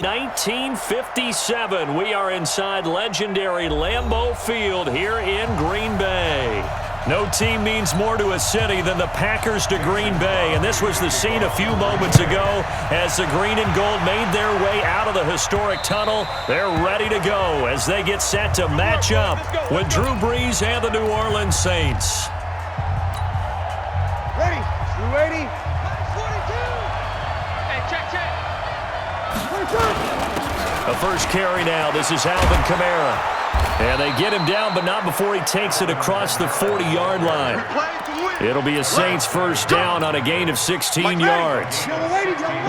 1957, we are inside legendary Lambeau Field here in Green Bay. No team means more to a city than the Packers to Green Bay, and this was the scene a few moments ago as the green and gold made their way out of the historic tunnel. They're ready to go as they get set to match up with Drew Brees and the New Orleans Saints. Ready, 280. 42. Hey, check. The first carry now. This is Alvin Kamara. And they get him down, but not before he takes it across the 40-yard line. It'll be a Saints first down on a gain of 16 yards.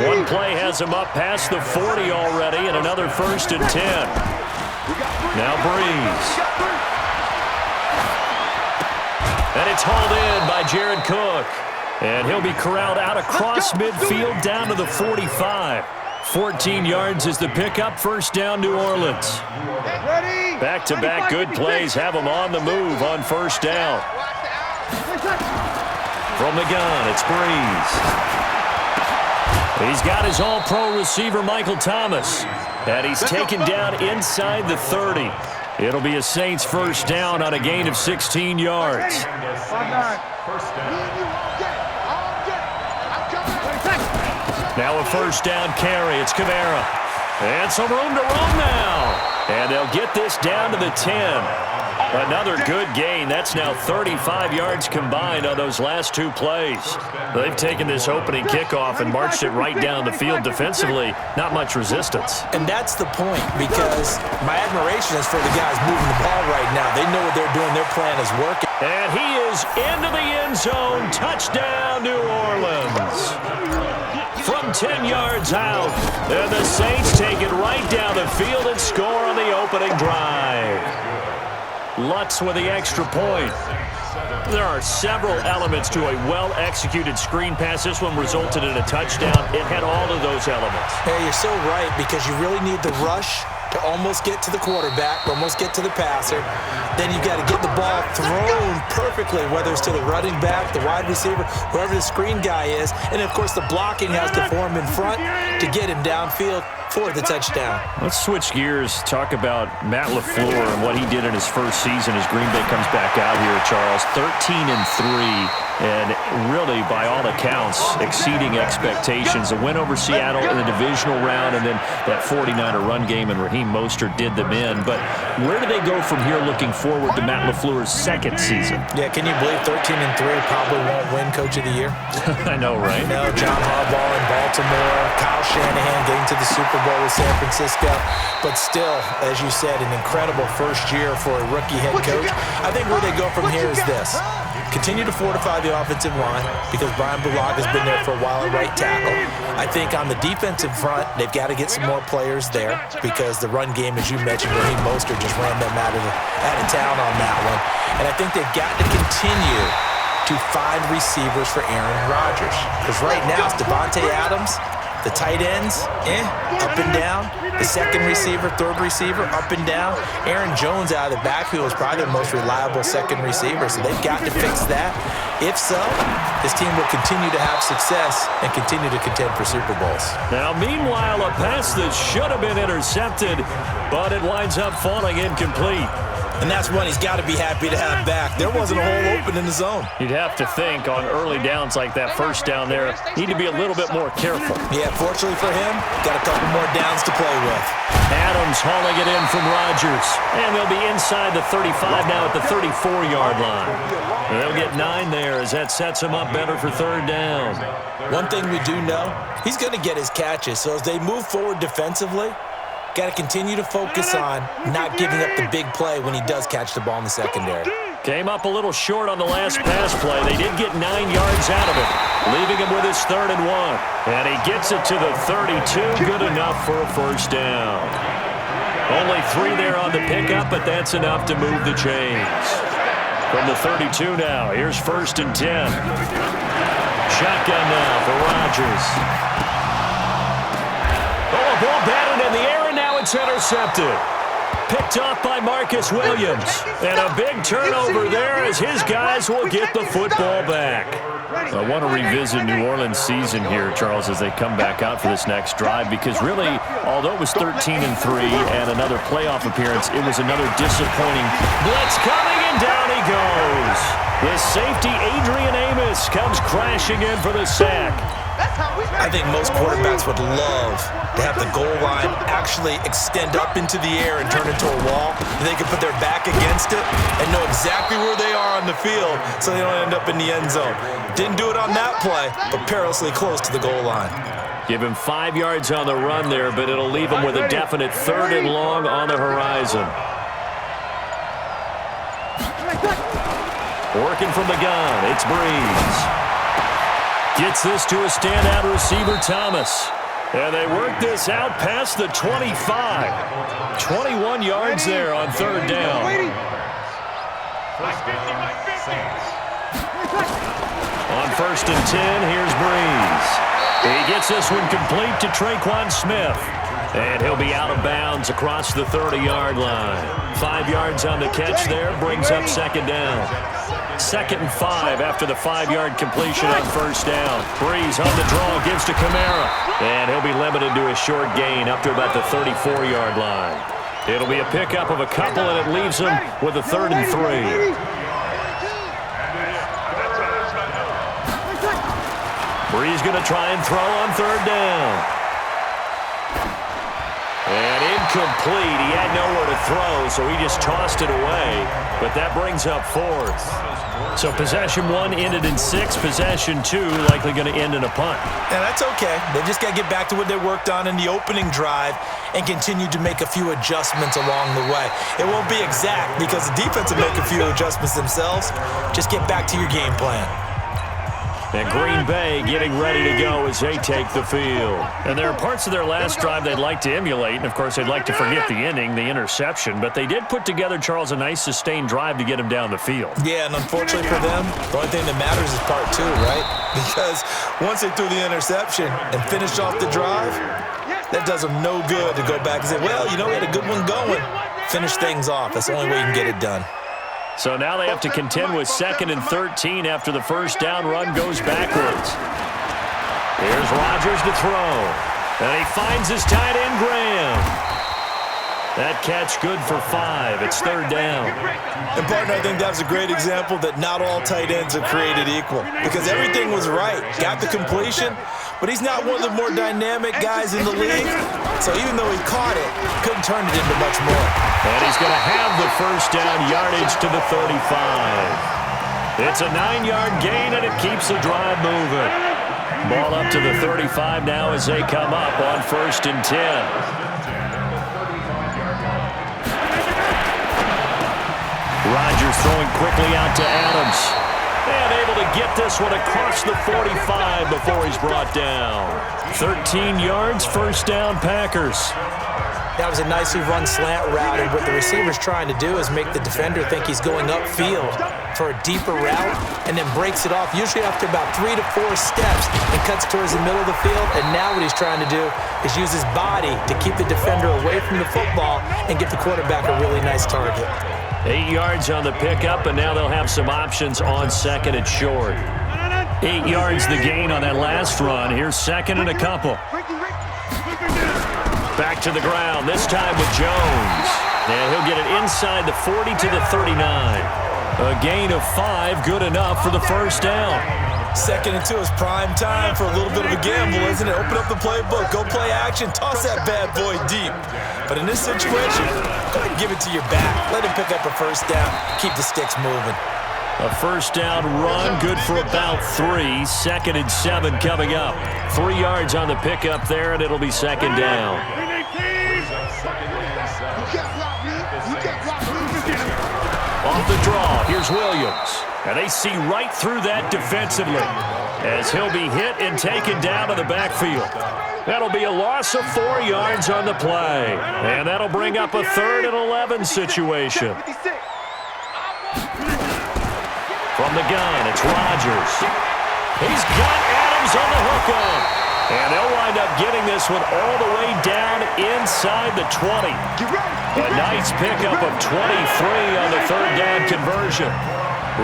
One play has him up past the 40 already, and another 1st and 10. Now Brees. And it's hauled in by Jared Cook. And he'll be corralled out across midfield down to the 45. 14 yards is the pickup. First down, New Orleans. Back-to-back good plays have them on the move on first down. From the gun, it's Brees. He's got his all-pro receiver, Michael Thomas. And he's taken down inside the 30. It'll be a Saints first down on a gain of 16 yards. Now a first down carry. It's Kamara. And some room to run now. And they'll get this down to the 10. Another good gain. That's now 35 yards combined on those last two plays. They've taken this opening kickoff and marched it right down the field defensively. Not much resistance. And that's the point, because my admiration is for the guys moving the ball right now. They know what they're doing. Their plan is working. And he is into the end zone. Touchdown, New Orleans. From 10 yards out, and the Saints take it right down the field and score on the opening drive. Lutz with the extra point. There are several elements to a well-executed screen pass. This one resulted in a touchdown. It had all of those elements. Hey, you're so right, because you really need the rush to almost get to the quarterback, almost get to the passer. Then you've got to get the ball thrown perfectly, whether it's to the running back, the wide receiver, whoever the screen guy is. And, of course, the blocking has to form in front to get him downfield for the touchdown. Let's switch gears, talk about Matt LaFleur and what he did in his first season as Green Bay comes back out here, Charles. 13-3, and really, by all accounts, exceeding expectations. A win over Seattle in the divisional round, and then that 49er run game, and Raheem Mostert did them in. But where do they go from here looking forward to Matt LaFleur's second season? Yeah, can you believe 13-3 probably won't win Coach of the Year? I know, right? No, John Harbaugh in Baltimore, Kyle Shanahan getting to the Super Bowl with San Francisco. But still, as you said, an incredible first year for a rookie head coach. I think where they go from here is this. Continue to fortify the offensive line, because Brian Bulaga has been there for a while at right tackle. I think on the defensive front, they've got to get some more players there, because the run game, as you mentioned, Raheem Mostert just ran them out of town on that one. And I think they've got to continue to find receivers for Aaron Rodgers, because right now it's Devontae Adams, the tight ends, up and down. The second receiver, third receiver, up and down. Aaron Jones out of the backfield is probably the most reliable second receiver, so they've got to fix that. If so, this team will continue to have success and continue to contend for Super Bowls. Now, meanwhile, a pass that should have been intercepted, but it winds up falling incomplete. And that's one he's got to be happy to have back. There wasn't a hole open in the zone. You'd have to think on early downs like that first down there, need to be a little bit more careful. Yeah, fortunately for him, got a couple more downs to play with. Adams hauling it in from Rodgers. And they'll be inside the 35 now at the 34-yard line. And they'll get 9 there as that sets him up better for third down. One thing we do know, he's going to get his catches. So as they move forward defensively, got to continue to focus on not giving up the big play when he does catch the ball in the secondary. Came up a little short on the last pass play. They did get 9 yards out of it, leaving him with his 3rd and 1. And he gets it to the 32. Good enough for a first down. Only 3 there on the pickup, but that's enough to move the chains. From the 32 now, here's 1st and 10. Shotgun now for Rodgers. Oh, a ball batted in the air, and now it's intercepted. picked off by Marcus Williams. And a big turnover there as his guys will get the football back. I want to revisit New Orleans' season here, Charles, as they come back out for this next drive, because really, although it was 13-3 and another playoff appearance, it was another disappointing blitz coming, and down he goes. The safety, Adrian Amos, comes crashing in for the sack. I think most quarterbacks would love to have the goal line actually extend up into the air and turn into a wall. They can put their back against it and know exactly where they are on the field so they don't end up in the end zone. Didn't do it on that play, but perilously close to the goal line. Give him 5 yards on the run there, but it'll leave him with a definite 3rd and long on the horizon. Working from the gun, it's Breeze. Gets this to a standout receiver, Thomas. And they work this out past the 25. 21 yards there on 3rd down. On 1st and 10, here's Breeze. He gets this one complete to Traquan Smith. And he'll be out of bounds across the 30-yard line. 5 yards on the catch there, brings up 2nd down. 2nd and 5 after the 5-yard completion on 1st down. Breeze on the draw, gives to Kamara. And he'll be limited to a short gain up to about the 34-yard line. It'll be a pickup of a couple, and it leaves him with a 3rd and 3. Breeze going to try and throw on 3rd down. And incomplete. He had nowhere to throw, so he just tossed it away. But that brings up 4th. So possession 1 ended in 6. Possession 2 likely going to end in a punt. And that's okay. They just got to get back to what they worked on in the opening drive and continue to make a few adjustments along the way. It won't be exact because the defense will make a few adjustments themselves. Just get back to your game plan. And Green Bay getting ready to go as they take the field. And there are parts of their last drive they'd like to emulate. And, of course, they'd like to forget the ending, the interception. But they did put together, Charles, a nice sustained drive to get him down the field. Yeah, and unfortunately for them, the only thing that matters is part 2, right? Because once they threw the interception and finished off the drive, that does them no good to go back and say, well, you know, we had a good one going. Finish things off. That's the only way you can get it done. So now they have to contend with 2nd and 13 after the 1st down run goes backwards. Here's Rodgers to throw. And he finds his tight end, Graham. That catch good for 5. It's 3rd down. And, partner, I think that was a great example that not all tight ends are created equal because everything was right. Got the completion, but he's not one of the more dynamic guys in the league. So even though he caught it, couldn't turn it into much more. And he's going to have the 1st down yardage to the 35. It's a 9-yard gain, and it keeps the drive moving. Ball up to the 35 now as they come up on 1st and 10. Rodgers throwing quickly out to Adams. And able to get this one across the 45 before he's brought down. 13 yards, 1st down, Packers. That was a nicely run slant route, and what the receiver's trying to do is make the defender think he's going upfield for a deeper route and then breaks it off, usually after about 3 to 4 steps, and cuts towards the middle of the field. And now what he's trying to do is use his body to keep the defender away from the football and get the quarterback a really nice target. 8 yards on the pickup, and now they'll have some options on 2nd and short. 8 yards the gain on that last run. Here's 2nd and a couple. Back to the ground, this time with Jones. And he'll get it inside the 40 to the 39. A gain of 5, good enough for the 1st down. 2nd and 2 is prime time for a little bit of a gamble, isn't it? Open up the playbook, go play action, toss that bad boy deep. But in this situation, go ahead and give it to your back. Let him pick up a 1st down, keep the sticks moving. A 1st down run, good for about 3. 2nd and 7 coming up. 3 yards on the pickup there, and it'll be 2nd down. Off the draw, here's Williams. And they see right through that defensively as he'll be hit and taken down to the backfield. That'll be a loss of 4 yards on the play. And that'll bring up a 3rd and 11 situation. From the gun, it's Rodgers. He's got Adams on the hook up. And they'll wind up getting this one all the way down inside the 20. A nice pickup of 23 on the third down conversion.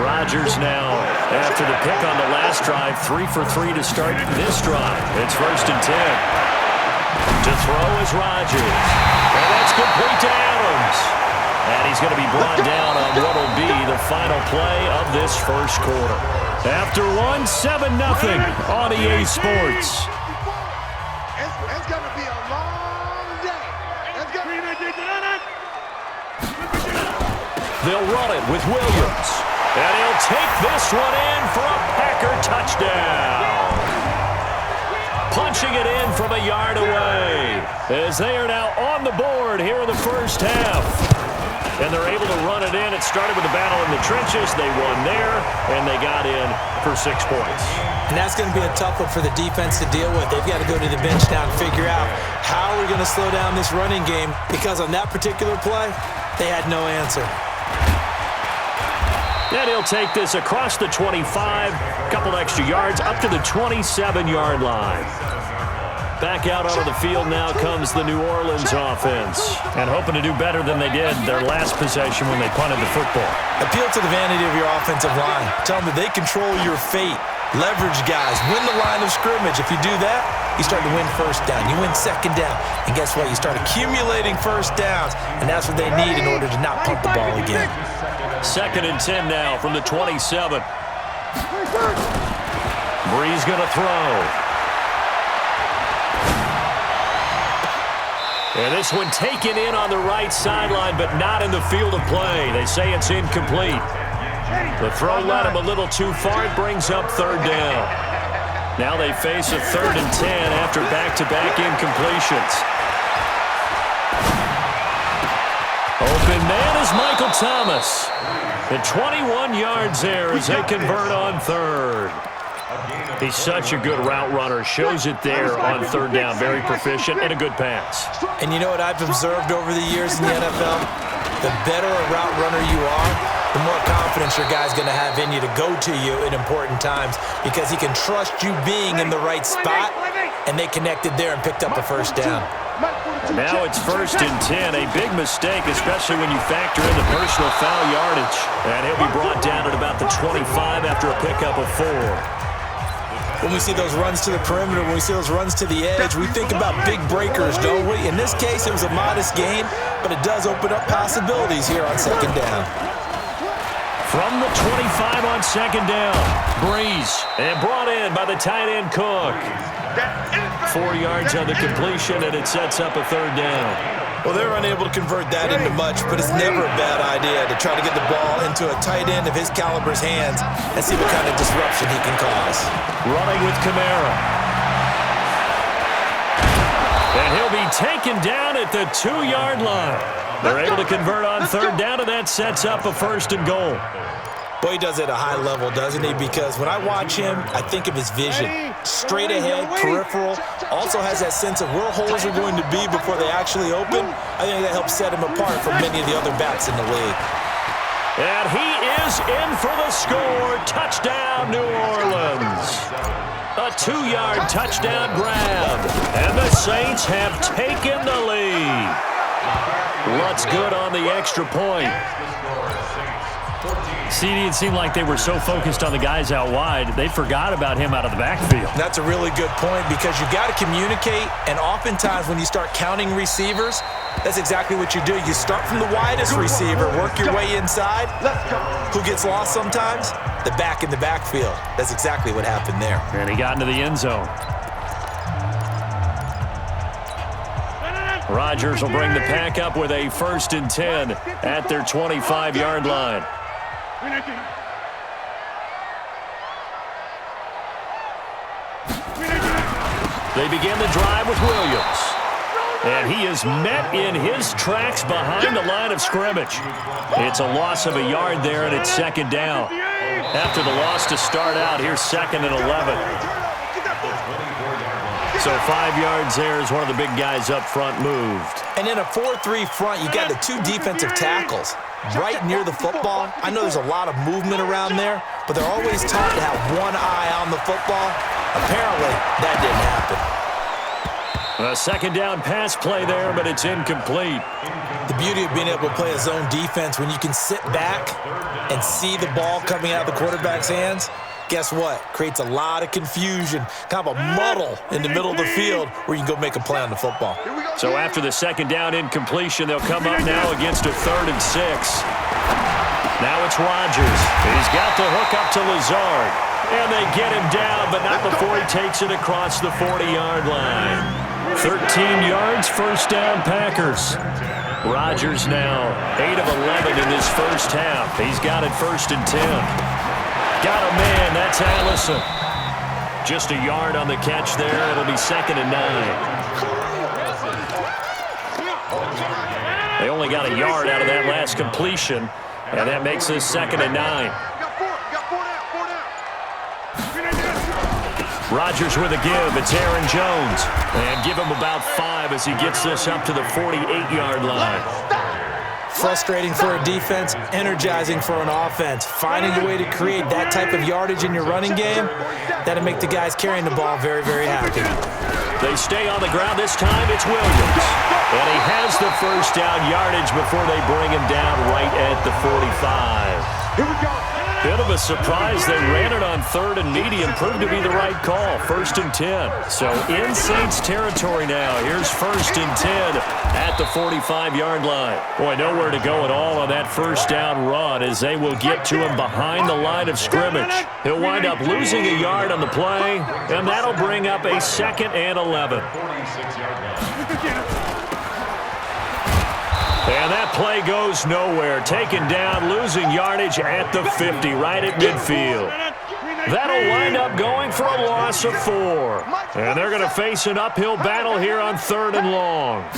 Rodgers now, after the pick on the last drive, 3 for 3 to start this drive. It's 1st and 10. To throw is Rodgers. And that's complete to Adams. And he's going to be brought down on what will be the final play of this first quarter. After one, 7-0 on EA Sports. It's going to be a long day. They'll run it with Williams. And he'll take this one in for a Packer touchdown. Punching it in from a yard away as they are now on the board here in the first half. And they're able to run it in. It started with a battle in the trenches. They won there, and they got in for 6 points. And that's going to be a tough one for the defense to deal with. They've got to go to the bench now and figure out how we're going to slow down this running game, because on that particular play, they had no answer. And he'll take this across the 25, a couple extra yards, up to the 27-yard line. Back out onto the field now comes the New Orleans offense. And hoping to do better than they did their last possession when they punted the football. Appeal to the vanity of your offensive line. Tell them that they control your fate. Leverage guys. Win the line of scrimmage. If you do that, you start to win first down. You win second down. And guess what? You start accumulating first downs. And that's what they need in order to not punt the ball again. 2nd and 10 now from the 27. Brees going to throw. And this one taken in on the right sideline, but not in the field of play. They say it's incomplete. The throw led him a little too far. It brings up 3rd down. Now they face a 3rd and 10 after back-to-back incompletions. Open man is Michael Thomas. And 21 yards there as they convert on 3rd. He's such a good route runner. Shows it there on 3rd down. Very proficient and a good pass. And you know what I've observed over the years in the NFL? The better a route runner you are, the more confidence your guy's going to have in you to go to you in important times, because he can trust you being in the right spot, and they connected there and picked up a 1st down. And now it's 1st and 10. A big mistake, especially when you factor in the personal foul yardage. And he'll be brought down at about the 25 after a pickup of 4. When we see those runs to the perimeter, when we see those runs to the edge, we think about big breakers, don't we? In this case, it was a modest gain, but it does open up possibilities here on 2nd down. From the 25 on 2nd down, Brees, and brought in by the tight end Cook. 4 yards on the completion, and it sets up a 3rd down. Well, they're unable to convert that into much, but it's never a bad idea to try to get the ball into a tight end of his caliber's hands and see what kind of disruption he can cause. Running with Kamara. And he'll be taken down at the 2-yard line. They're able to convert on 3rd down, and that sets up a 1st and goal. Boy, he does it at a high level, doesn't he? Because when I watch him, I think of his vision. Straight ahead, peripheral. Also has that sense of where holes are going to be before they actually open. I think that helps set him apart from many of the other backs in the league. And he is in for the score. Touchdown, New Orleans. A 2-yard touchdown grab. And the Saints have taken the lead. What's good on the extra point? CD, it seemed like they were so focused on the guys out wide, they forgot about him out of the backfield. That's a really good point, because you've got to communicate, and oftentimes when you start counting receivers, that's exactly what you do. You start from the widest receiver, work your way inside. Who gets lost sometimes? The back in the backfield. That's exactly what happened there. And he got into the end zone. Rodgers will bring the pack up with a 1st and 10 at their 25-yard line. They begin the drive with Williams. And he is met in his tracks behind the line of scrimmage. It's a loss of a yard there, and it's 2nd down. After the loss to start out, here's 2nd and 11. So 5 yards there as one of the big guys up front moved. And in a 4-3 front, you got the 2 defensive tackles right near the football. I know there's a lot of movement around there, but they're always taught to have one eye on the football. Apparently, that didn't happen. A second down pass play there, but it's incomplete. The beauty of being able to play a zone defense, when you can sit back and see the ball coming out of the quarterback's hands, guess what? Creates a lot of confusion, kind of a muddle in the middle of the field where you can go make a play on the football. So after the second down incompletion, they'll come up now against a 3rd and 6. Now it's Rodgers. He's got the hook up to Lazard. And they get him down, but not before he takes it across the 40-yard line. 13 yards, first down, Packers. Rodgers now 8 of 11 in this first half. He's got it 1st and 10. Got a man, that's Allison. Just a yard on the catch there. It'll be 2nd and 9. They only got a yard out of that last completion, and that makes this 2nd and 9. Rodgers with a give. It's Aaron Jones. And give him about 5 as he gets this up to the 48-yard line. Frustrating for a defense, energizing for an offense. Finding a way to create that type of yardage in your running game, that'll make the guys carrying the ball very, very happy. They stay on the ground this time. It's Williams. And he has the first down yardage before they bring him down right at the 45. Here we go. Bit of a surprise. They ran it on 3rd and medium. Proved to be the right call. 1st and 10. So in Saints territory now. Here's 1st and 10 at the 45-yard line. Boy, nowhere to go at all on that first down run as they will get to him behind the line of scrimmage. He'll wind up losing a yard on the play, and that'll bring up a 2nd and 11. And that play goes nowhere. Taken down, losing yardage at the 50, right at midfield. That'll wind up going for a loss of 4. And they're going to face an uphill battle here on 3rd and long.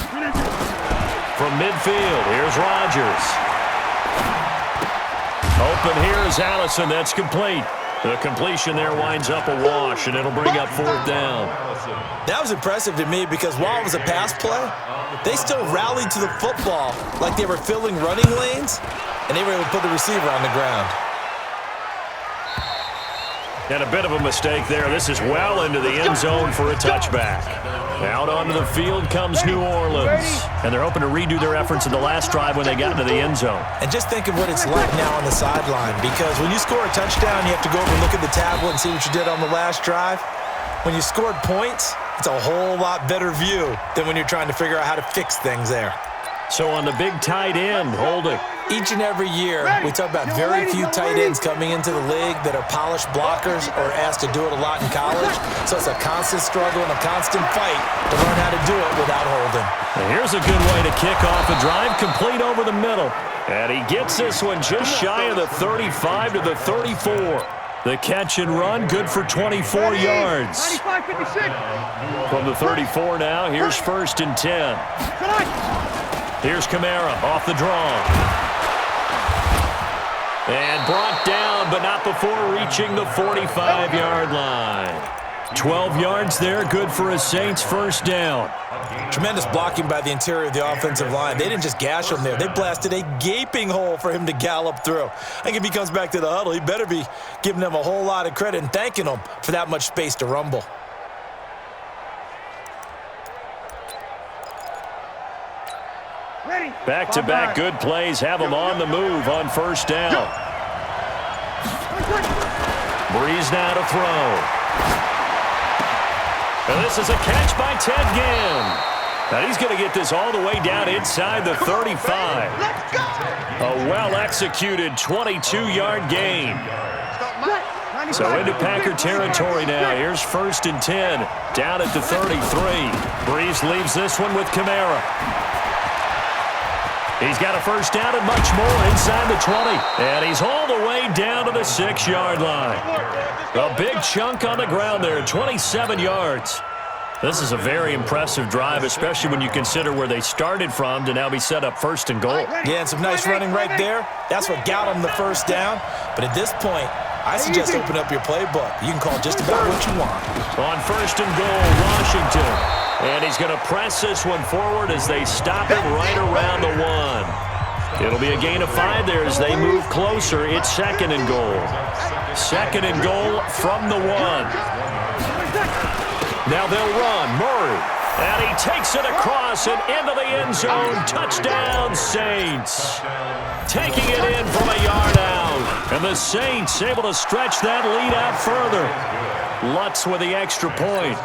From midfield, here's Rodgers. Open here is Allison. That's complete. The completion there winds up a wash, and it'll bring up 4th down. That was impressive to me because while it was a pass play, they still rallied to the football like they were filling running lanes, and they were able to put the receiver on the ground. And a bit of a mistake there. This is well into the end zone for a touchback. Out onto the field comes New Orleans. And they're hoping to redo their efforts in the last drive when they got into the end zone. And just think of what it's like now on the sideline, because when you score a touchdown, you have to go over and look at the tablet and see what you did on the last drive. When you scored points, it's a whole lot better view than when you're trying to figure out how to fix things there. So on the big tight end, holding. Each and every year, we talk about very few tight ends coming into the league that are polished blockers or asked to do it a lot in college. So it's a constant struggle and a constant fight to learn how to do it without holding. And here's a good way to kick off a drive, complete over the middle. And he gets this one just shy of the 35 to the 34. The catch and run, good for 24 yards. From the 34 now, here's 1st and 10. Here's Kamara off the draw. And brought down, but not before reaching the 45-yard line. 12 yards there, good for a Saints first down. Tremendous blocking by the interior of the offensive line. They didn't just gash him there. They blasted a gaping hole for him to gallop through. I think if he comes back to the huddle, he better be giving them a whole lot of credit and thanking them for that much space to rumble. Back-to-back good plays have them on the move on first down. Breeze now to throw. And this is a catch by Ted Ginn. Now he's going to get this all the way down inside the 35. A well-executed 22-yard gain. So into Packer territory now. Here's 1st and 10 down at the 33. Breeze leaves this one with Kamara. He's got a first down and much more inside the 20. And he's all the way down to the 6-yard line. A big chunk on the ground there, 27 yards. This is a very impressive drive, especially when you consider where they started from to now be set up 1st and goal. Yeah, and some nice running right there. That's what got them the first down. But at this point, I suggest open up your playbook. You can call just about what you want. On 1st and goal, Washington. And he's going to press this one forward as they stop it right around the 1. It'll be a gain of 5 there as they move closer. It's 2nd and goal. 2nd and goal from the 1. Now they'll run. Murray And he takes it across and into the end zone. Touchdown, Saints. Taking it in from a yard out. And the Saints able to stretch that lead out further. Lutz with the extra point.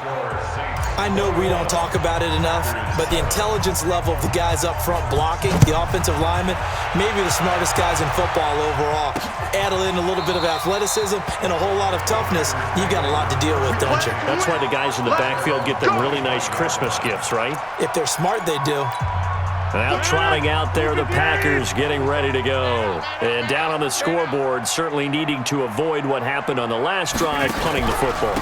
I know we don't talk about it enough, but the intelligence level of the guys up front blocking, the offensive linemen, maybe the smartest guys in football overall. Add in a little bit of athleticism and a whole lot of toughness, you've got a lot to deal with, don't you? That's why the guys in the backfield get them really nice Christmas gifts, right? If they're smart, they do. Now trotting out there, the Packers getting ready to go. And down on the scoreboard, certainly needing to avoid what happened on the last drive, punting the football.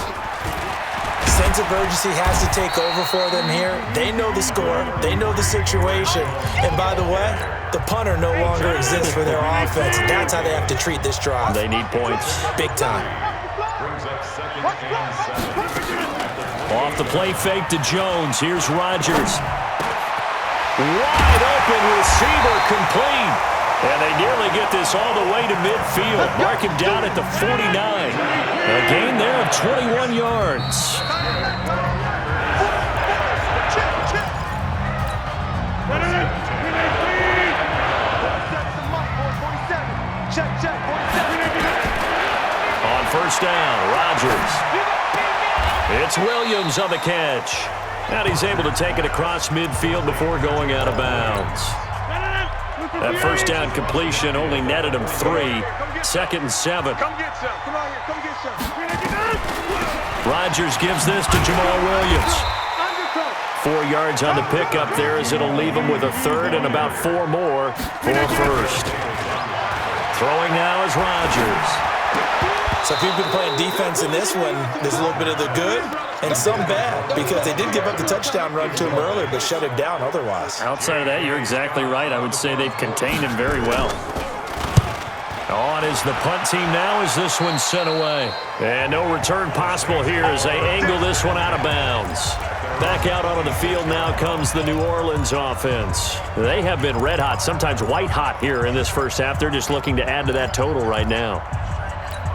Sense of urgency has to take over for them here. They know the score. They know the situation. And by the way, the punter no longer exists for their offense. That's how they have to treat this drive. They need points. Big time. Off the play fake to Jones. Here's Rodgers. Wide open receiver complete. And they nearly get this all the way to midfield. Mark him down at the 49. A gain there of 21 yards. On first down, Rodgers. It's Williams on the catch. And he's able to take it across midfield before going out of bounds. That first down completion only netted him 3. 2nd and 7. Rodgers gives this to Jamal Williams. 4 yards on the pickup there as it'll leave him with a third and about 4 more for first. Throwing now is Rodgers. So if you've been playing defense in this one, there's a little bit of the good and some bad because they did give up the touchdown run to him earlier but shut him down otherwise. Outside of that, you're exactly right. I would say they've contained him very well. On is the punt team now as this one's sent away. And no return possible here as they angle this one out of bounds. Back out onto the field now comes the New Orleans offense. They have been red hot, sometimes white hot here in this first half. They're just looking to add to that total right now.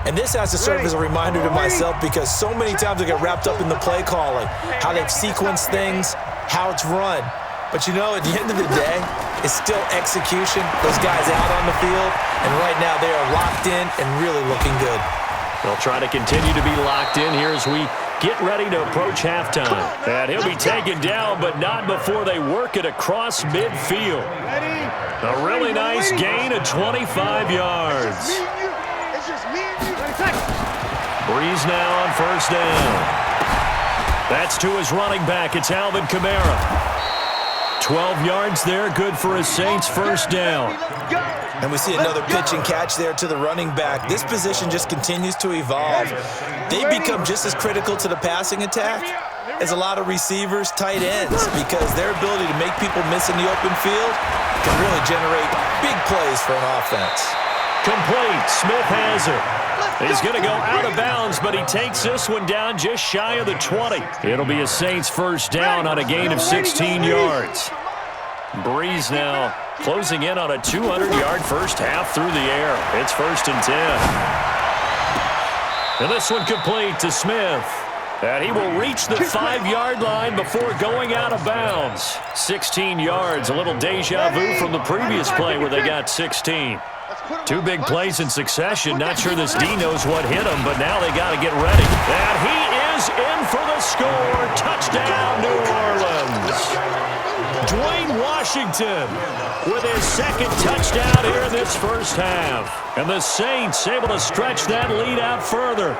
And this has to serve as a reminder to myself because so many times I get wrapped up in the play calling, how they've sequenced things, how it's run. But you know, at the end of the day, it's still execution. Those guys out on the field, and right now they are locked in and really looking good. They'll try to continue to be locked in here as we get ready to approach halftime. And he'll be taken down, but not before they work it across midfield. A really nice gain of 25 yards. Breeze now on first down. That's to his running back. It's Alvin Kamara. 12 yards there, good for his Saints first down. And we see another pitch and catch there to the running back. This position just continues to evolve. They become just as critical to the passing attack as a lot of receivers, tight ends, because their ability to make people miss in the open field can really generate big plays for an offense. Complete. Smith has it. He's going to go out of bounds, but he takes this one down just shy of the 20. It'll be a Saints first down on a gain of 16 yards. Breeze now closing in on a 200-yard first half through the air. It's 1st and 10. And this one complete to Smith. And he will reach the 5-yard line before going out of bounds. 16 yards, a little deja vu from the previous play where they got 16. 2 big plays in succession. Not sure this D knows what hit him, but now they got to get ready. And he is in for the score. Touchdown, New Orleans. Dwayne Washington with his 2nd touchdown here in this first half. And the Saints able to stretch that lead out further.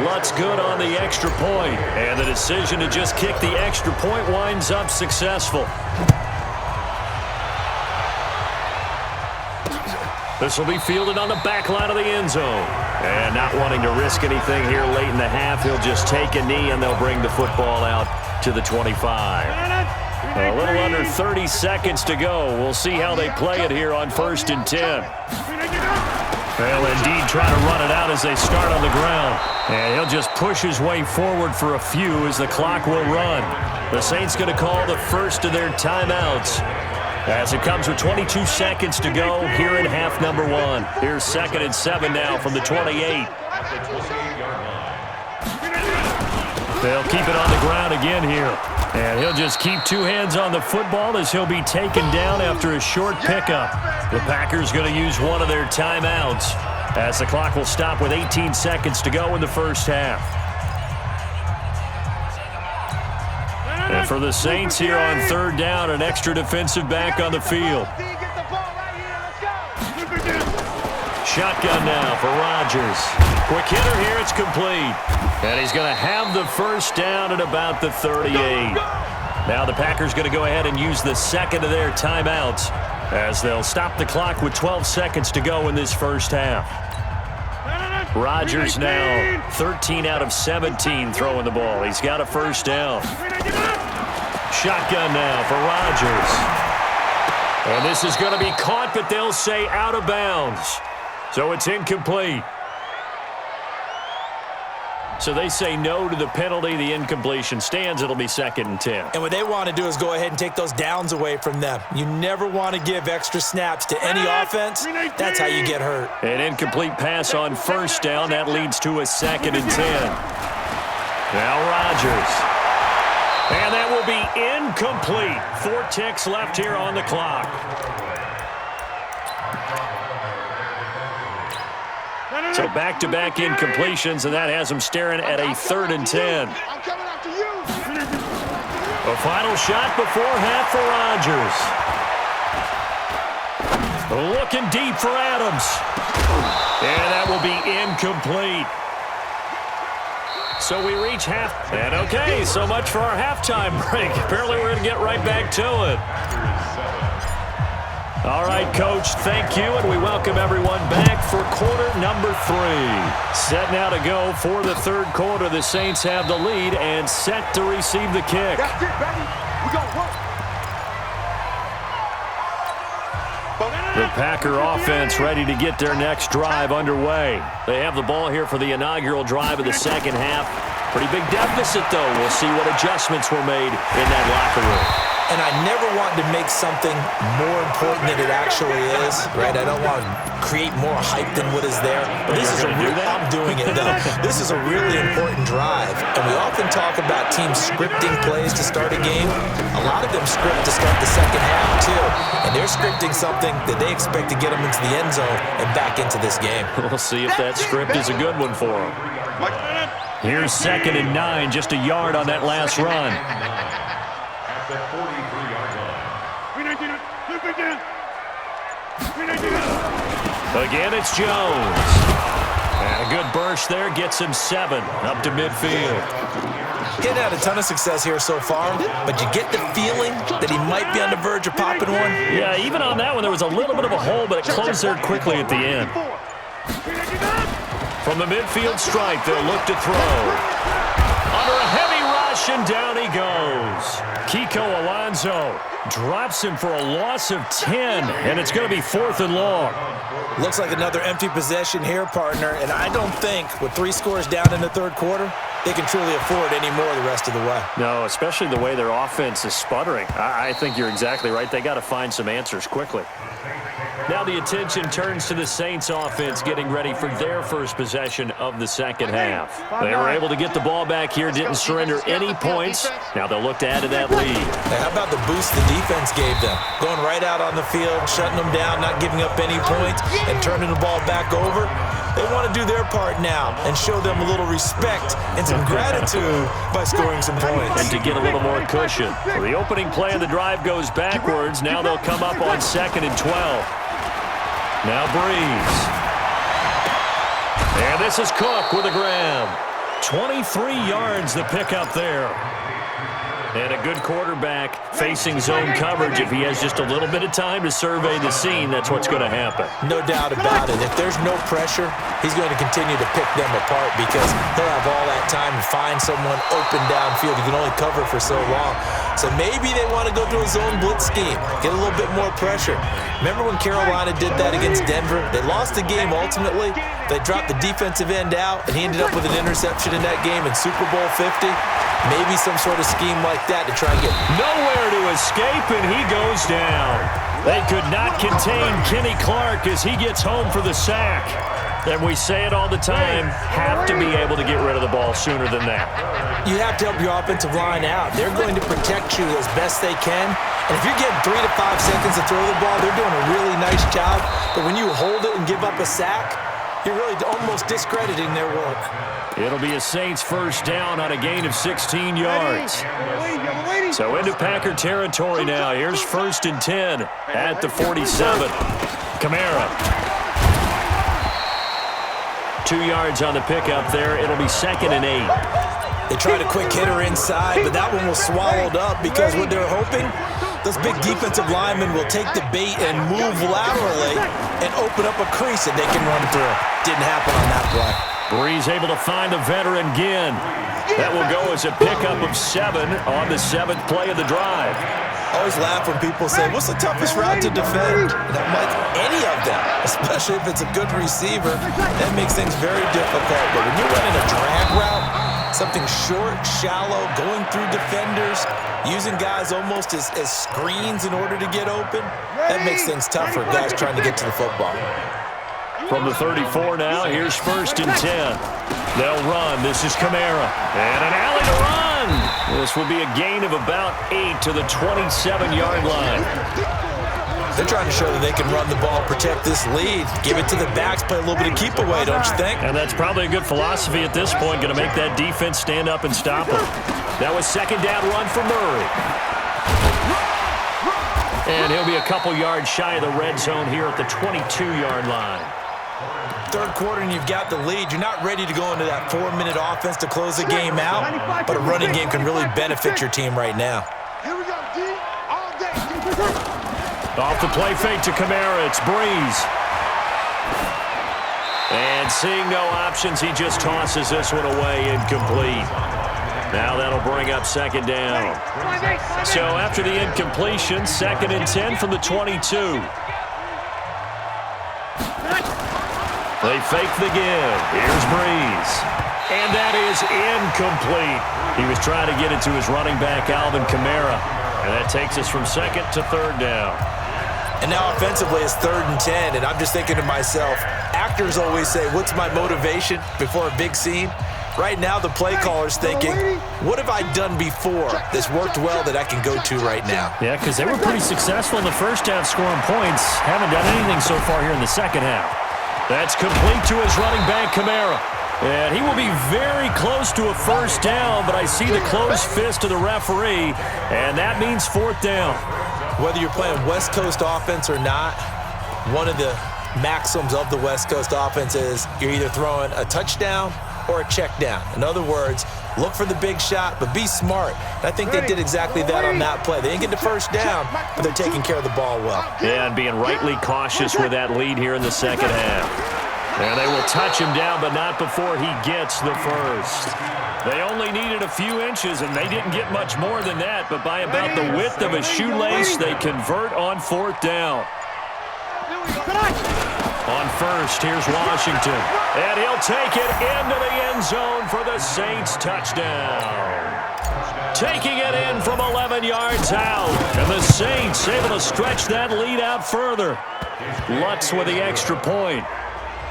Lutz good on the extra point. And the decision to just kick the extra point winds up successful. This will be fielded on the back line of the end zone. And not wanting to risk anything here late in the half, he'll just take a knee and they'll bring the football out to the 25. A little under 30 seconds to go. We'll see how they play it here on 1st and 10. They'll indeed try to run it out as they start on the ground. And he'll just push his way forward for a few as the clock will run. The Saints going to call the first of their timeouts as it comes with 22 seconds to go here in half number 1. Here's 2nd and 7 now from the 28. They'll keep it on the ground again here. And he'll just keep two hands on the football as he'll be taken down after a short pickup. The Packers going to use one of their timeouts as the clock will stop with 18 seconds to go in the first half. And for the Saints here on third down, an extra defensive back on the field. Shotgun now for Rodgers. Quick hitter here, it's complete. And he's going to have the first down at about the 38. Now the Packers going to go ahead and use the second of their timeouts as they'll stop the clock with 12 seconds to go in this first half. Rodgers now 13 out of 17 throwing the ball. He's got a first down. Shotgun now for Rodgers. And this is going to be caught, but they'll say out of bounds. So it's incomplete. So they say no to the penalty. The incompletion stands. It'll be 2nd and 10. And what they want to do is go ahead and take those downs away from them. You never want to give extra snaps to any offense. That's how you get hurt. An incomplete pass on first down. That leads to a 2nd and 10. Now Rodgers. And that will be incomplete. 4 ticks left here on the clock. So back-to-back incompletions, and that has them staring at a 3rd and 10. A final shot before half for Rodgers. Looking deep for Adams. And that will be incomplete. So we reach half. And okay, so much for our halftime break. Apparently we're going to get right back to it. All right, Coach, thank you, and we welcome everyone back for quarter number 3. Set now to go for the third quarter. The Saints have the lead and set to receive the kick. That's it, baby. We gonna work. The Packer offense ready to get their next drive underway. They have the ball here for the inaugural drive of the second half. Pretty big deficit, though. We'll see what adjustments were made in that locker room. And I never want to make something more important than it actually is, right? I don't want to create more hype than what is there. But this is a real, I'm doing it, though. This is a really important drive. And we often talk about teams scripting plays to start a game. A lot of them script to start the second half, too. And they're scripting something that they expect to get them into the end zone and back into this game. We'll see if that script is a good one for them. Here's 2nd and 9, just a yard on that last run. The 43-yard line. Again, it's Jones. And a good burst there gets him 7 up to midfield. Getting had a ton of success here so far, but you get the feeling that he might be on the verge of popping one. Yeah, even on that one, there was a little bit of a hole, but it closed there quickly at the end. From the midfield stripe, they'll look to throw. Under a heavy rush, and down he goes. Kiko Alonso drops him for a loss of 10, and it's going to be 4th and long. Looks like another empty possession here, partner, and I don't think with 3 scores down in the third quarter, they can truly afford any more the rest of the way. No, especially the way their offense is sputtering. I think you're exactly right. They got to find some answers quickly. Now the attention turns to the Saints offense getting ready for their first possession of the second half. They were able to get the ball back here, didn't surrender any points. Now they'll look to add to that lead. Hey, how about the boost the defense gave them? Going right out on the field, shutting them down, not giving up any points, and turning the ball back over. They want to do their part now and show them a little respect and some gratitude by scoring some points. And to get a little more cushion. Well, the opening play of the drive goes backwards. Now they'll come up on 2nd and 12. Now Breeze. And this is Cook with a grab. 23 yards the pickup there. And a good quarterback facing zone coverage. If he has just a little bit of time to survey the scene, that's what's going to happen. No doubt about it. If there's no pressure, he's going to continue to pick them apart because he'll have all that time to find someone open downfield. He can only cover for so long. So maybe they want to go to a zone blitz scheme, get a little bit more pressure. Remember when Carolina did that against Denver? They lost the game ultimately. They dropped the defensive end out, and he ended up with an interception in that game in Super Bowl 50. Maybe some sort of scheme like that to try and get nowhere to escape, and he goes down. They could not contain Kenny Clark as he gets home for the sack. And we say it all the time, have to be able to get rid of the ball sooner than that. You have to help your offensive line out. They're going to protect you as best they can. And if you're getting 3 to 5 seconds to throw the ball, they're doing a really nice job. But when you hold it and give up a sack, you're really almost discrediting their work. It'll be a Saints first down on a gain of 16 yards. So into Packer territory now. Here's 1st and 10 at the 47. Kamara. 2 yards on the pickup there. It'll be 2nd and 8. They tried a quick hitter inside, but that one was swallowed up because what they're hoping, those big defensive linemen will take the bait and move laterally and open up a crease that they can run through. Didn't happen on that play. Breeze able to find the veteran Ginn. That will go as a pickup of 7 on the 7th play of the drive. I always laugh when people say, what's the toughest route to defend? And I'm like, any of them, especially if it's a good receiver. That makes things very difficult. But when you're running a drag route, something short, shallow, going through defenders, using guys almost as screens in order to get open, that makes things tough for guys trying to get to the football. From the 34 now, here's 1st and 10. They'll run. This is Kamara. And an alley to run. This will be a gain of about 8 to the 27-yard line. They're trying to show that they can run the ball, protect this lead, give it to the backs, play a little bit of keep away, don't you think? And that's probably a good philosophy at this point, going to make that defense stand up and stop them. That was 2nd down run for Murray. And he'll be a couple yards shy of the red zone here at the 22-yard line. 3rd quarter and you've got the lead. You're not ready to go into that 4-minute offense to close the game out, but a running game can really benefit your team right now. Here we go, D. All day. Off the play fake to Kamara, it's Breeze. And seeing no options, he just tosses this one away, incomplete. Now that'll bring up 2nd down. So after the incompletion, 2nd and 10 from the 22. They fake the give. Here's Breeze. And that is incomplete. He was trying to get it to his running back, Alvin Kamara. And that takes us from 2nd to 3rd down. And now offensively it's 3rd and 10, and I'm just thinking to myself, actors always say, what's my motivation before a big scene? Right now the play caller's thinking, what have I done before that's worked well that I can go to right now? Yeah, because they were pretty successful in the first half scoring points. Haven't done anything so far here in the second half. That's complete to his running back, Kamara. And he will be very close to a 1st down, but I see the closed fist of the referee, and that means 4th down. Whether you're playing West Coast offense or not, one of the maxims of the West Coast offense is you're either throwing a touchdown or a check down. In other words, look for the big shot, but be smart. And I think they did exactly that on that play. They didn't get the 1st down, but they're taking care of the ball well. Yeah, and being rightly cautious with that lead here in the second half. And they will touch him down, but not before he gets the first. They only needed a few inches, and they didn't get much more than that, but by about the width of a shoelace, they convert on 4th down. On 1st, here's Washington. And he'll take it into the end zone for the Saints touchdown. Taking it in from 11 yards out. And the Saints able to stretch that lead out further. Lutz with the extra point.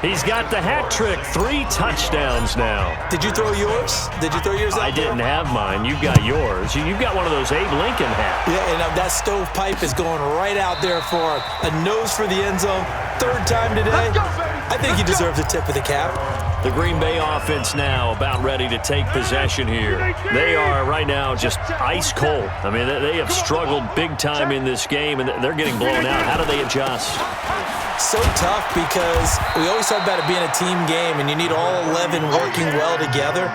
He's got the hat trick, 3 touchdowns now. Did you throw yours? Did you throw yours out I didn't have mine. You've got yours. You've got one of those Abe Lincoln hats. Yeah, and that stovepipe is going right out there for a nose for the end zone. 3rd time today. I think he deserves a tip of the cap. The Green Bay offense now about ready to take possession here. They are right now just ice cold. I mean, they have struggled big time in this game, and they're getting blown out. How do they adjust? So tough because we always talk about it being a team game, and you need all 11 working well together.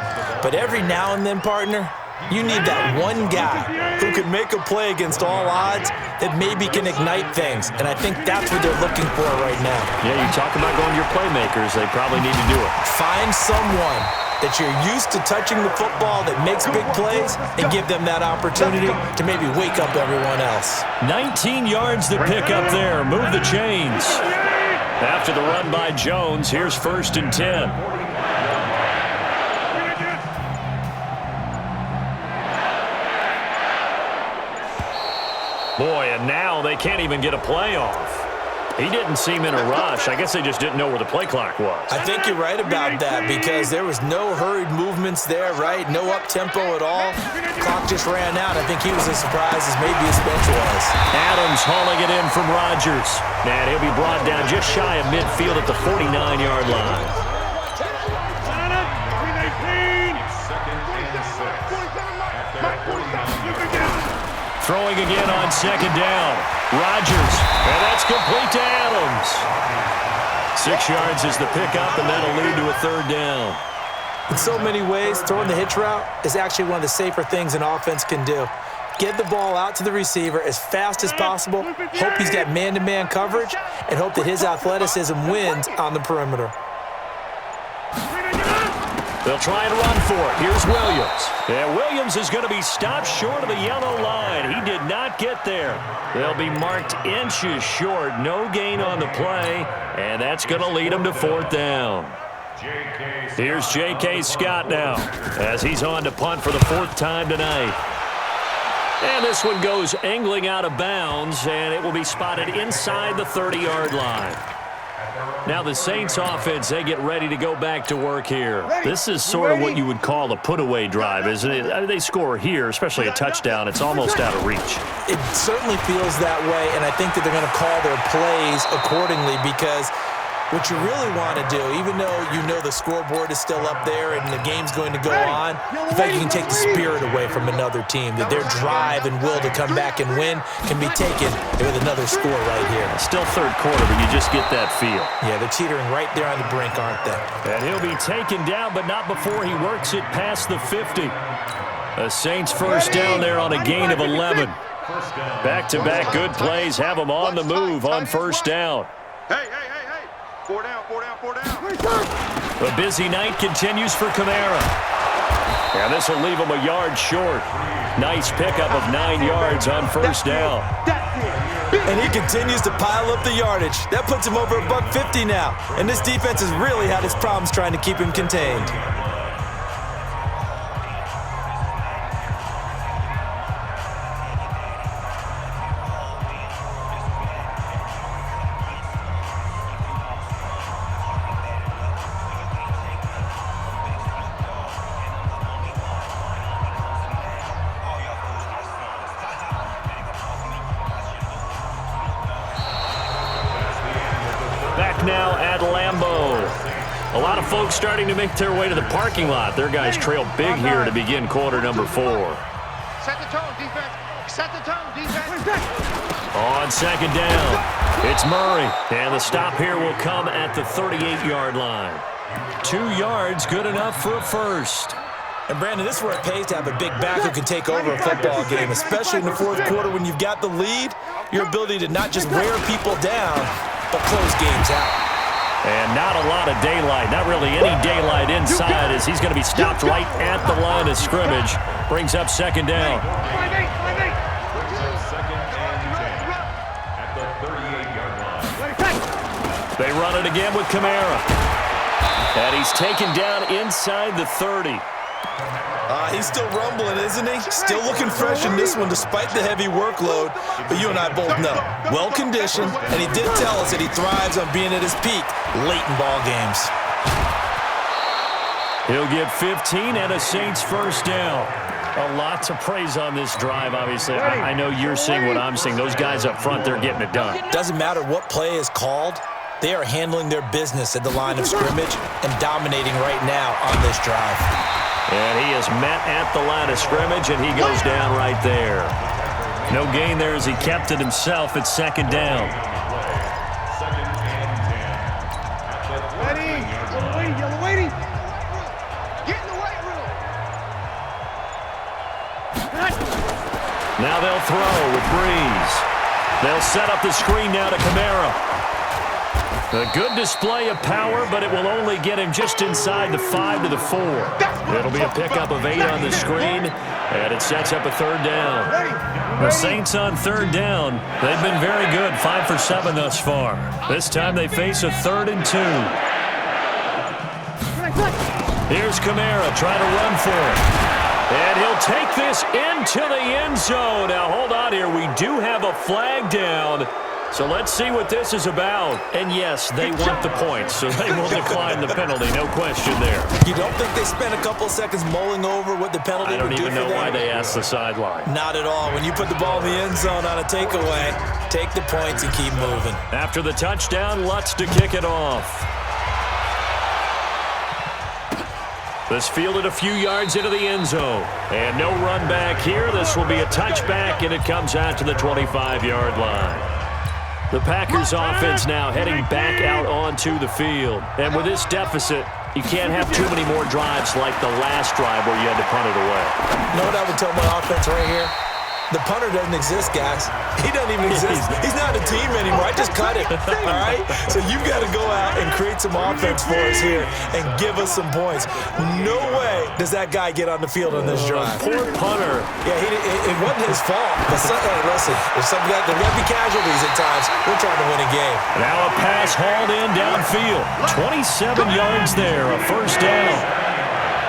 But every now and then, partner, you need that one guy who can make a play against all odds that maybe can ignite things. And I think that's what they're looking for right now. Yeah, you talk about going to your playmakers. They probably need to do it. Find someone that you're used to touching the football that makes big plays and give them that opportunity to maybe wake up everyone else. 19 yards to pick up there. Move the chains. After the run by Jones, here's 1st and 10. Boy, and now they can't even get a play off. He didn't seem in a rush. I guess they just didn't know where the play clock was. I think you're right about that because there was no hurried movements there, right? No up-tempo at all. Clock just ran out. I think he was as surprised as maybe his bench was. Adams hauling it in from Rodgers. And he'll be brought down just shy of midfield at the 49-yard line. Throwing again on second down. Rodgers, and that's complete to Adams. 6 yards is the pickup, and that'll lead to a third down. In so many ways, throwing the hitch route is actually one of the safer things an offense can do. Get the ball out to the receiver as fast as possible, hope he's got man-to-man coverage, and hope that his athleticism wins on the perimeter. They'll try and run for it. Here's Williams. And Williams is going to be stopped short of the yellow line. He did not get there. They'll be marked inches short. No gain on the play, and that's going to lead them to fourth down. Here's J.K. Scott now as he's on to punt for the fourth time tonight. And this one goes angling out of bounds, and it will be spotted inside the 30-yard line. Now the Saints offense, they get ready to go back to work here. This is sort of what you would call a put-away drive, isn't it? I mean, they score here, especially a touchdown. It's almost out of reach. It certainly feels that way, and I think that they're going to call their plays accordingly because what you really want to do, even though you know the scoreboard is still up there and the game's going to go on, in fact, you can take the spirit away from another team, that their drive and will to come back and win can be taken with another score right here. Still third quarter, but you just get that feel. Yeah, they're teetering right there on the brink, aren't they? And he'll be taken down, but not before he works it past the 50. The Saints first down there on a gain of 11. Back-to-back good plays have them on the move on first down. Hey. 4 down. The busy night continues for Kamara. And this will leave him a yard short. Nice pickup of 9 yards on first down. And he continues to pile up the yardage. That puts him over $150 now. And this defense has really had its problems trying to keep him contained. Now at Lambeau. A lot of folks starting to make their way to the parking lot. Their guys trail big here to begin quarter number 4. Set the tone, defense. Set the tone, defense. On second down, it's Murray. And the stop here will come at the 38-yard line. 2 yards, good enough for a first. And, Brandon, this is where it pays to have a big back who can take over a football game, especially in the fourth quarter when you've got the lead. Your ability to not just wear people down, but close games out. And not a lot of daylight, not really any daylight inside as he's going to be stopped right at the line of scrimmage. Brings up second down. They run it again with Kamara. And he's taken down inside the 30. He's still rumbling, isn't he? Still looking fresh in this one despite the heavy workload. But you and I both know, well-conditioned, and he did tell us that he thrives on being at his peak late in ball games. He'll get 15 and a Saints first down. A lot to praise on this drive, obviously. I know you're seeing what I'm seeing. Those guys up front, they're getting it done. Doesn't matter what play is called. They are handling their business at the line of scrimmage and dominating right now on this drive. And he is met at the line of scrimmage, and he goes down right there. No gain there as he kept it himself at second down. Ready. Yellow waiting. Get in the weight room. Now they'll throw with Breeze. They'll set up the screen now to Kamara. A good display of power, but it will only get him just inside the 5 to the 4. It'll be a pickup of 8 on the screen, and it sets up a third down. The Saints on third down, they've been very good, 5 for 7 thus far. This time they face a 3rd and 2. Here's Kamara trying to run for it. And he'll take this into the end zone. Now hold on here, we do have a flag down. So let's see what this is about. And yes, they want the points, so they will decline the penalty, no question there. You don't think they spent a couple seconds mulling over what the penalty would do for them? I don't even know why they asked the sideline. Not at all. When you put the ball in the end zone on a takeaway, take the points and keep moving. After the touchdown, Lutz to kick it off. This fielded a few yards into the end zone. And no run back here. This will be a touchback, and it comes out to the 25-yard line. The Packers offense now heading back out onto the field. And with this deficit, you can't have too many more drives like the last drive where you had to punt it away. You know what I would tell my offense right here? The punter doesn't exist, guys. He doesn't even exist. He's not a team anymore. I just cut it, all right? So you've got to go out and create some offense for us here and give us some points. No way does that guy get on the field on this drive. Poor punter. Yeah, it wasn't his fault. But hey, listen, there's got to be casualties at times. We're trying to win a game. Now a pass hauled in downfield. 27 yards there, a first down.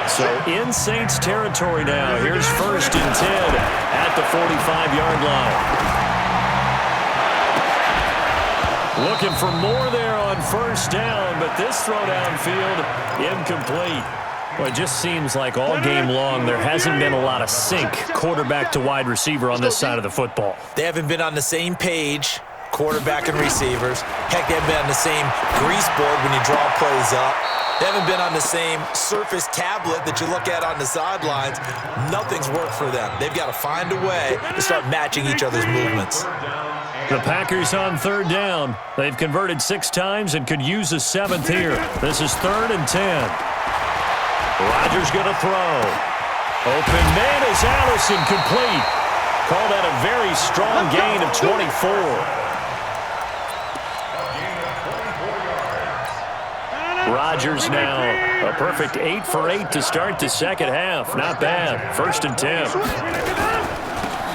So in Saints territory now. Here's 1st and 10 at the 45-yard line. Looking for more there on 1st down, but this throw downfield incomplete. Well, it just seems like all game long there hasn't been a lot of sync quarterback to wide receiver on this side of the football. They haven't been on the same page, quarterback and receivers. Heck, they haven't been on the same grease board when you draw plays up. They haven't been on the same Surface tablet that you look at on the sidelines. Nothing's worked for them. They've got to find a way to start matching each other's movements. The Packers on 3rd down. They've converted 6 times and could use a 7th here. This is 3rd and 10. Rodgers going to throw. Open man is Allison, complete. Call that a very strong gain of 24. Rodgers now a perfect 8 for 8 to start the second half. Not bad. 1st and 10.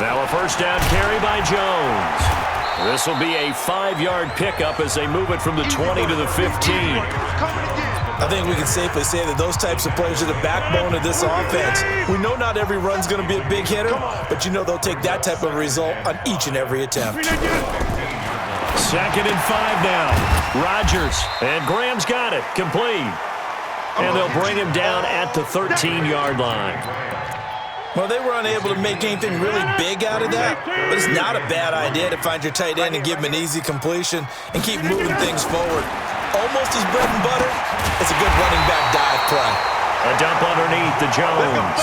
Now a 1st down carry by Jones. This will be a 5-yard pickup as they move it from the 20 to the 15. I think we can safely say that those types of players are the backbone of this offense. We know not every run's going to be a big hitter, but you know they'll take that type of result on each and every attempt. 2nd and 5 now. Rodgers, and Graham's got it, complete. And they'll bring him down at the 13-yard line. Well, they were unable to make anything really big out of that, but it's not a bad idea to find your tight end and give him an easy completion and keep moving things forward. Almost his bread and butter. It's a good running back dive play. A dump underneath to Jones.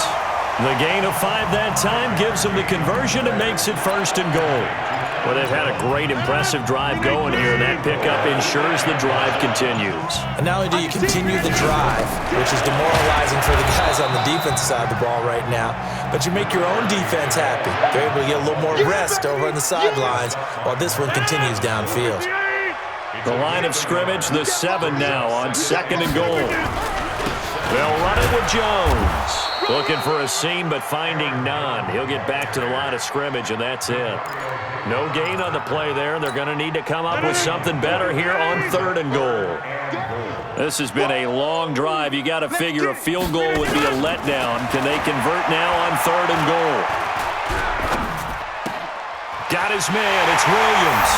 The gain of 5 that time gives them the conversion and makes it 1st and goal. Well, they've had a great, impressive drive going here, and that pickup ensures the drive continues. And not only do you continue the drive, which is demoralizing for the guys on the defensive side of the ball right now, but you make your own defense happy. They're able to get a little more rest over on the sidelines while this one continues downfield. The line of scrimmage, the 7 now on 2nd and goal. They'll run it with Jones. Looking for a seam, but finding none. He'll get back to the line of scrimmage, and that's it. No gain on the play there. They're going to need to come up with something better here on 3rd and goal. This has been a long drive. You got to figure a field goal would be a letdown. Can they convert now on 3rd and goal? Got his man. It's Williams.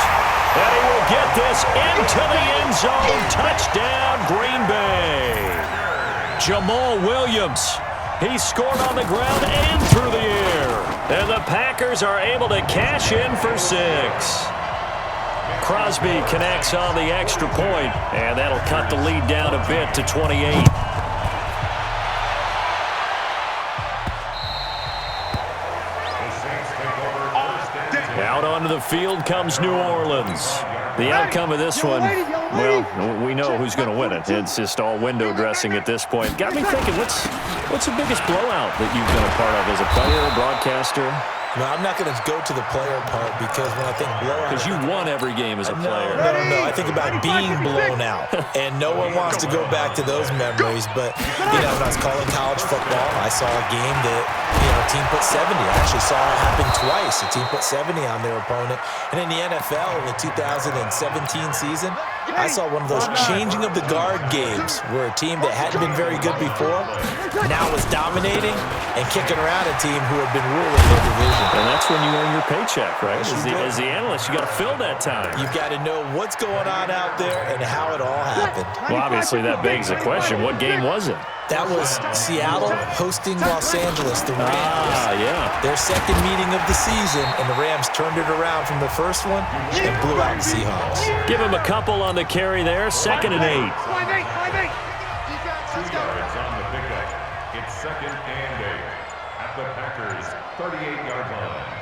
And he will get this into the end zone. Touchdown, Green Bay. Jamal Williams. He scored on the ground and through the air. And the Packers are able to cash in for 6. Crosby connects on the extra point, and that'll cut the lead down a bit to 28. Out onto the field comes New Orleans. The outcome of this one, well, we know who's going to win it. It's just all window dressing at this point. Got me thinking, what's the biggest blowout that you've been a part of as a player, broadcaster? No, I'm not going to go to the player part because when I think blowout... Because you won every game as a player. No. I think about being blown out, and no one wants to go back to those memories. But, when I was calling college football, I saw a game that, a team put 70. I actually saw it happen twice. A team put 70 on their opponent. And in the NFL, in the 2017 season, I saw one of those changing of the guard games where a team that hadn't been very good before now was dominating and kicking around a team who had been ruling their division. And that's when you earn your paycheck, right? As the analyst, you got to fill that time. You've got to know what's going on out there and how it all happened. Well, obviously, that begs the question, what game was it? That was Seattle hosting Los Angeles, the Rams. Yeah. Their second meeting of the season, and the Rams turned it around from the first one and blew out the Seahawks. Give him a couple on the carry there, 2nd and 8. 5-8, 5-8. 2 yards on the pickup. It's 2nd and 8 at the Packers' 38-yard line.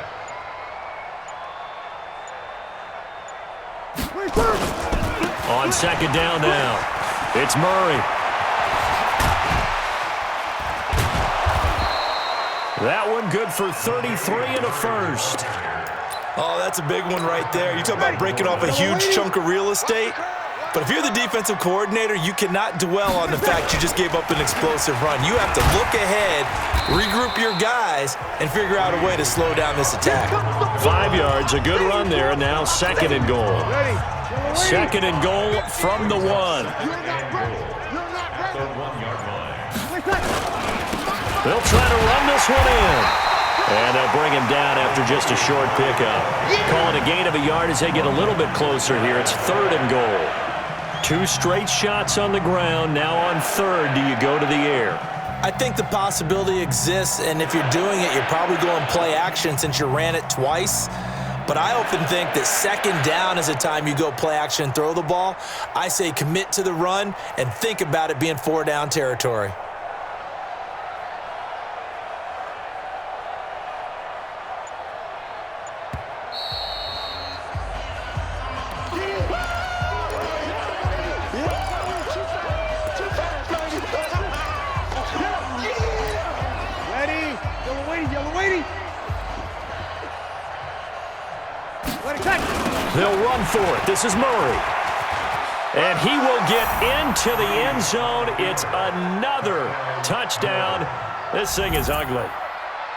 On 2nd down now, it's Murray. That one good for 33 and a first. Oh, that's a big one right there. You talk about breaking off a huge chunk of real estate. But if you're the defensive coordinator, you cannot dwell on the fact you just gave up an explosive run. You have to look ahead, regroup your guys, and figure out a way to slow down this attack. 5 yards, a good run there, and now 2nd and goal. 2nd and goal from the 1. At the 1-yard line. They'll try to run this one in. And they'll bring him down after just a short pickup. Calling a gain of a yard as they get a little bit closer here. It's 3rd and goal. 2 straight shots on the ground. Now on 3rd, do you go to the air? I think the possibility exists, and if you're doing it, you're probably going play action since you ran it twice. But I often think that 2nd down is the time you go play action and throw the ball. I say commit to the run and think about it being 4-down territory. They'll run for it. This is Murray. And he will get into the end zone. It's another touchdown. This thing is ugly.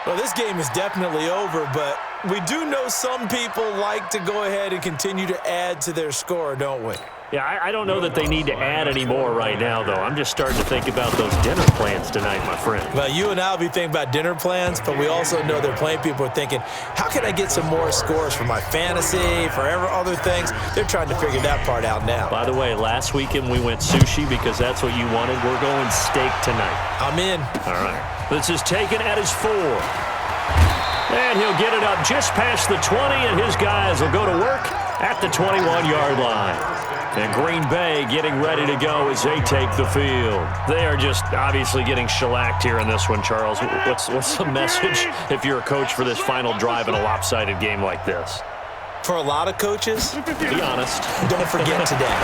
Well, this game is definitely over, but we do know some people like to go ahead and continue to add to their score, don't we? Yeah, I don't know that they need to add any more right now, though. I'm just starting to think about those dinner plans tonight, my friend. Well, you and I will be thinking about dinner plans, but we also know there are plenty of people who are thinking, how can I get some more scores for my fantasy, for other things? They're trying to figure that part out now. By the way, last weekend we went sushi because that's what you wanted. We're going steak tonight. I'm in. All right. This is taken at his 4. And he'll get it up just past the 20, and his guys will go to work at the 21-yard line. And Green Bay getting ready to go as they take the field. They are just obviously getting shellacked here in this one, Charles. What's the message if you're a coach for this final drive in a lopsided game like this? For a lot of coaches, be honest. Don't forget today.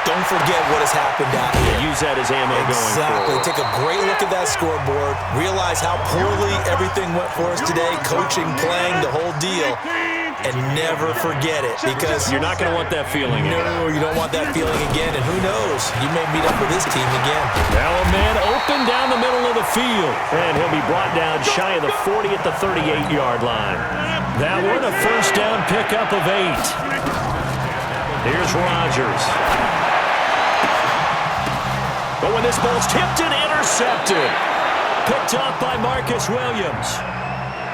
Don't forget what has happened out here. Use that as ammo going forward. Take a great look at that scoreboard. Realize how poorly everything went for us today. Coaching, playing, the whole deal. And never forget it, because you're not going to want that feeling again. No, you don't want that feeling again, and who knows? You may meet up with this team again. Now a man open down the middle of the field, and he'll be brought down shy of the 40 at the 38-yard line. That one a first down pickup of 8. Here's Rodgers. But when this ball's tipped and intercepted, picked up by Marcus Williams.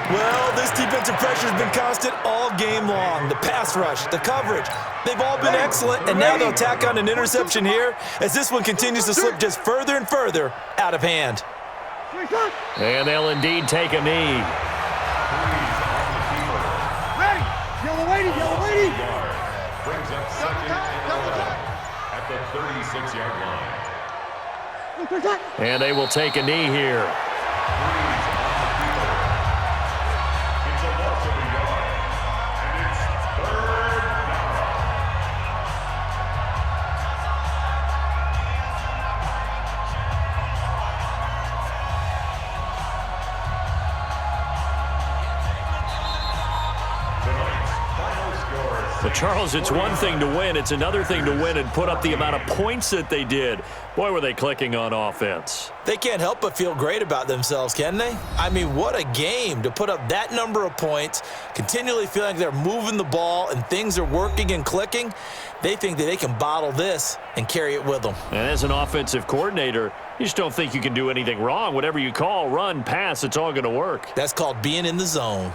Well, this defensive pressure has been constant all game long. The pass rush, the coverage, they've all been excellent, and now they'll tack on an interception here as this one continues to slip just further and further out of hand. And they'll indeed take a knee. Ready. Yellow lady, yellow lady. Brings up 2nd and 11 at the 36-yard line. And they will take a knee here. But Charles, it's one thing to win. It's another thing to win and put up the amount of points that they did. Boy, were they clicking on offense. They can't help but feel great about themselves, can they? I mean, what a game to put up that number of points, continually feeling like they're moving the ball and things are working and clicking. They think that they can bottle this and carry it with them. And as an offensive coordinator, you just don't think you can do anything wrong. Whatever you call, run, pass, it's all going to work. That's called being in the zone.